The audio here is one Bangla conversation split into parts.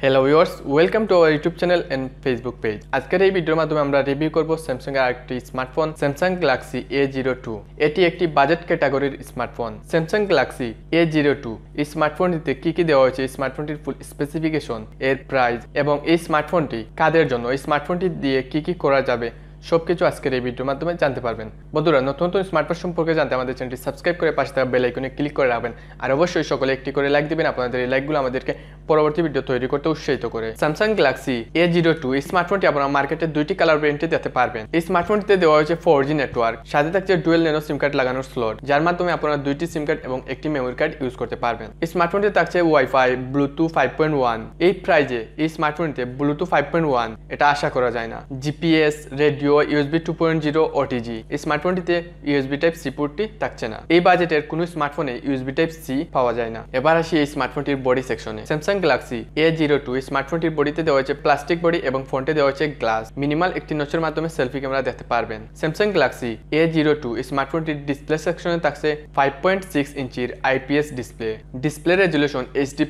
Hello viewers, welcome to our YouTube channel and Facebook page. আজকের এই ভিডিওর মাধ্যমে আমরা রিভিউ করব স্যামসাং এর আরেকটি স্মার্টফোন স্যামসাং গ্যালাক্সি A02। এটি একটি বাজেট ক্যাটাগরির স্মার্টফোন। স্যামসাং গ্যালাক্সি A02 এই স্মার্টফোনটিতে কি দেওয়া হয়েছে, স্মার্টফোনটির ফুল স্পেসিফিকেশন, এর প্রাইস এবং এই স্মার্টফোনটি কাদের জন্য, এই স্মার্টফোনটি দিয়ে কি করা যাবে সবকিছু আজকের এই ভিডিওর মাধ্যমে জানতে পারবেন। বন্ধুরা, নতুন স্মার্টফোন সম্পর্কে জানতে আমাদের চ্যানেলটি সাবস্ক্রাইব করে পাশে থাকা বেল আইকনে ক্লিক করে রাখবেন আর অবশ্যই সকলে একটি করে লাইক দিবেন। আপনাদের এই লাইকগুলো আমাদেরকে পরবর্তী ভিডিও তৈরি করতে উৎসাহিত করে। স্যামসাং গ্যালাক্সি A02 এই স্মার্টফোনটি আপনারা মার্কেটে দুইটি কালার ভেরিয়েন্টে দেখতে পারবেন। এই স্মার্টফোনটিতে দেওয়া হয়েছে 4G নেটওয়ার্ক, সাথে থাকছে ডুয়েল ন্যানো সিম কার্ড লাগানোর স্লট, যার মাধ্যমে আপনারা দুইটি সিম কার্ড এবং একটি মেমোরি কার্ড ইউজ করতে পারবেন। এই স্মার্টফোনটিতে থাকছে ওয়াইফাই, ব্লুটুথ 5.1। এই প্রাইজে এই স্মার্টফোনটিতে ব্লুটুথ 5.1 এটা আশা করা যায় না। GPS, radio, USB 2.0 OTG। এই স্মার্টফোনটিতে USB টাইপ সি পোর্টটি থাকছে না। এই বাজেটের কোনো স্মার্টফোনে USB টাইপ সি পাওয়া যায় না। এবার আসি এই স্মার্টফোনটির বডি সেকশনে। স্যামসাং গ্যালাক্সি A02 এই স্মার্টফোনটির বডিতে দেওয়া হয়েছে প্লাস্টিক বডি এবং ফ্রন্টে দেওয়া হয়েছে গ্লাস। মিনিমাল একটি নচের মাধ্যমে সেলফি ক্যামেরা দেখতে পারবেন। স্যামসাং গ্যালাক্সি A02 এই স্মার্টফোনটির ডিসপ্লে সেকশনে থাকছে 5.6 ইঞ্চির IPS display. Display resolution HD+,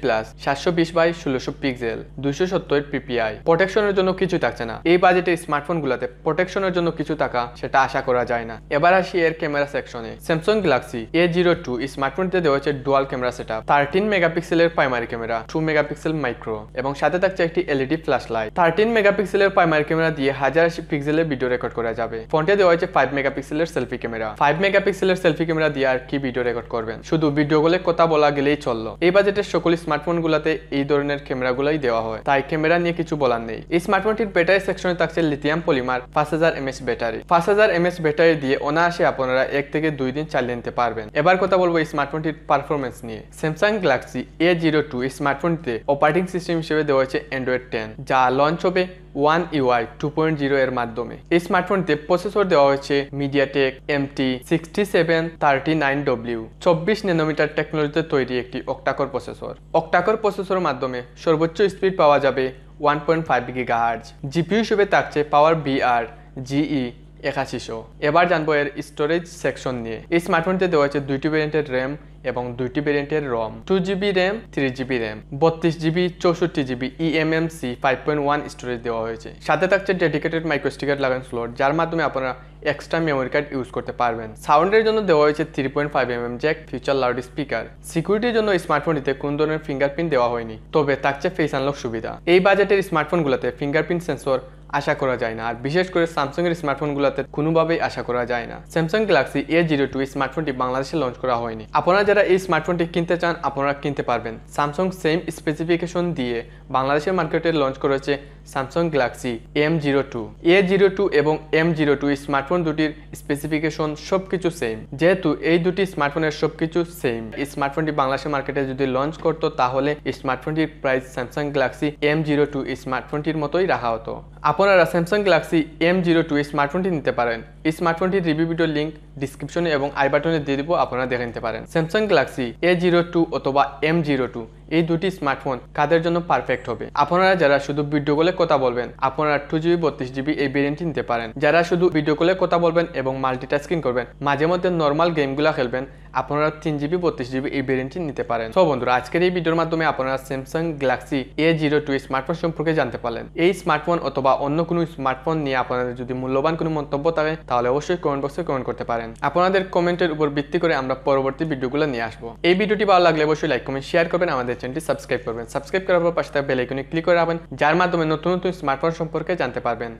720x1600 pixel, 270 PPI। প্রোটেকশনের জন্য কিছু থাকছে না। এই বাজেটের স্মার্টফোনগুলোতে প্রোটেকশনের জন্য কিছু সেটা আশা করা যায় না। এবার আসি এর ক্যামেরা সেকশনে। স্যামসাং গ্যালাক্সি A02 এই স্মার্টফোনটিতে দেওয়া হয়েছে ডুয়াল ক্যামেরা সেটআপ, 13 মেগাপিক্সেলের প্রাইমারি ক্যামেরা, 2 মেগাপিক্সেল মাইক্রো এবং সাথে থাকছে একটি LED ফ্ল্যাশ লাইট। 13 মেগাপিক্সেলের প্রাইমারি ক্যামেরা দিয়ে 1080 পিক্সেলের ভিডিও রেকর্ড করা যাবে। ফ্রন্টে দেওয়া হয়েছে 5 মেগাপিক্সেলের সেলফি ক্যামেরা। 5 মেগাপিক্সেলের সেলফি ক্যামেরা দিয়ে আর কি ভিডিও রেকর্ড করবেন, শুধু ভিডিওগুলো কথা বলা গেলেই চললো। এই বাজেটের সকল স্মার্টফোনগুলোতে এই ধরনের ক্যামেরাগুলোই দেওয়া হয়, তাই ক্যামেরা নিয়ে কিছু বলার নেই। এই স্মার্টফোনটির ব্যাটারি সেকশনে থাকছে lithium polymer 5000 mAh battery. 5000 mAh battery দিয়ে অনায়াসে আপনারা 1 থেকে 2 দিন চালিয়ে নিতে পারবেন। এবার কথা বলবো এই স্মার্টফোনটির পারফরমেন্স নিয়ে। স্যামসাং গ্যালাক্সি A02 এই স্মার্টফোনটিতে অপারেটিং সিস্টেম হিসেবে দেওয়া হয়েছে Android 10, যা লঞ্চ হবে One UI 2.0 এর মাধ্যমে। এই স্মার্টফোনটিতে প্রসেসর দেওয়া হয়েছে MediaTek MT6739W, 24 ন্যানোমিটার টেকনোলজিতে তৈরি একটি অক্টাকোর প্রসেসর। অক্টাকোর প্রসেসরের মাধ্যমে সর্বোচ্চ স্পিড পাওয়া যাবে 1.5 GHz। জিপিইউ হিসেবে থাকছে পাওয়ার VR GE 8100। এবার জানবো এর স্টোরেজ সেকশন নিয়ে। এই স্মার্টফোনটিতে দেওয়া হয়েছে দুইটি ভেরিয়েন্টের RAM এবং দুইটি ভেরিয়েন্টের ROM, 2GB RAM, 3GB RAM, 32GB, 64GB eMMC 5.1 storage দেওয়া হয়েছে। সাথে থাকছে ডেডিকেটেড মাইক্রো স্টিকার লাগানো স্লট, যার মাধ্যমে আপনারা এক্সট্রা মেমোরি কার্ড ইউজ করতে পারবেন। সাউন্ডের জন্য দেওয়া হয়েছে 3.5mm Jack future loud speaker. সিকিউরিটির জন্য স্মার্টফোনটিতে কোন ধরনের ফিঙ্গারপ্রিন্ট দেওয়া হয়নি, তবে থাকছে ফেস আনলক সুবিধা। এই বাজেটের স্মার্টফোনগুলোতে ফিঙ্গারপ্রিন্ট সেন্সর আশা করা যায় না, আর বিশেষ করে স্যামসাং এর স্মার্টফোনগুলোতে কোনোভাবেই আশা করা যায় না। স্যামসাং গ্যালাক্সি A02 স্মার্টফোনটি বাংলাদেশে লঞ্চ করা হয়নি। আপনারা যারা এই স্মার্টফোনটি কিনতে চান আপনারা কিনতে পারবেন। স্যামসাং সেম স্পেসিফিকেশন দিয়ে বাংলাদেশের মার্কেটে লঞ্চ করেছে স্যামসাং গ্যালাক্সি M02। A02 এবং M02 স্মার্টফোন দুটির স্পেসিফিকেশন সবকিছু সেম। যেহেতু এই দুটি স্মার্টফোনের সবকিছু সেম, এই স্মার্টফোনটি বাংলাদেশের মার্কেটে যদি লঞ্চ করতো তাহলে এই স্মার্টফোনটির প্রাইস স্যামসাং গ্যালাক্সি M02 স্মার্টফোনটির মতোই রাখা হতো। আপনারা স্যামসাং গ্যালাক্সি M02 স্মার্টফোনটি নিতে পারেন। এই স্মার্টফোনটির রিভিউ ভিডিও লিঙ্ক ডিসক্রিপশনে এবং আই বাটনে দিয়ে দিব, আপনারা দেখে নিতে পারেন। স্যামসাং গ্যালাক্সি A02 অথবা M02 এই দুটি স্মার্টফোন কাদের জন্য পারফেক্ট হবে? আপনারা যারা শুধু ভিডিও কলে কথা বলবেন আপনারা 2GB 32GB এই ভেরিয়েন্টটি নিতে পারেন। যারা শুধু ভিডিও কলে কথা বলবেন এবং মাল্টিটাস্কিং করবেন, মাঝে মধ্যে নর্মাল গেমগুলো খেলবেন, আপনারা 3GB 32GB এই ভেরিয়েন্টটি নিতে পারেন। তো বন্ধুরা, আজকের এই ভিডিওর মাধ্যমে আপনারা স্যামসাং গ্যালাক্সি A02 স্মার্টফোন সম্পর্কে জানতে পারলেন। এই স্মার্টফোন অথবা অন্য কোনো স্মার্টফোন নিয়ে আপনাদের যদি মূল্যবান কোনো মন্তব্য থাকে তাহলে অবশ্যই কমেন্ট বক্সে কমেন্ট করতে পারেন। আপনাদের কমেন্টের উপর ভিত্তি করে আমরা পরবর্তী ভিডিওগুলো নিয়ে আসবো। এই ভিডিওটি ভালো লাগলে অবশ্যই লাইক কমেন্ট শেয়ার করবেন, আমাদের চ্যানেলটি সাবস্ক্রাইব করবেন। সাবস্ক্রাইব করার পর পাশে থাকা বেল আইকনে ক্লিক করে রাখবেন, যার মাধ্যমে নতুন স্মার্টফোন সম্পর্কে জানতে পারবেন।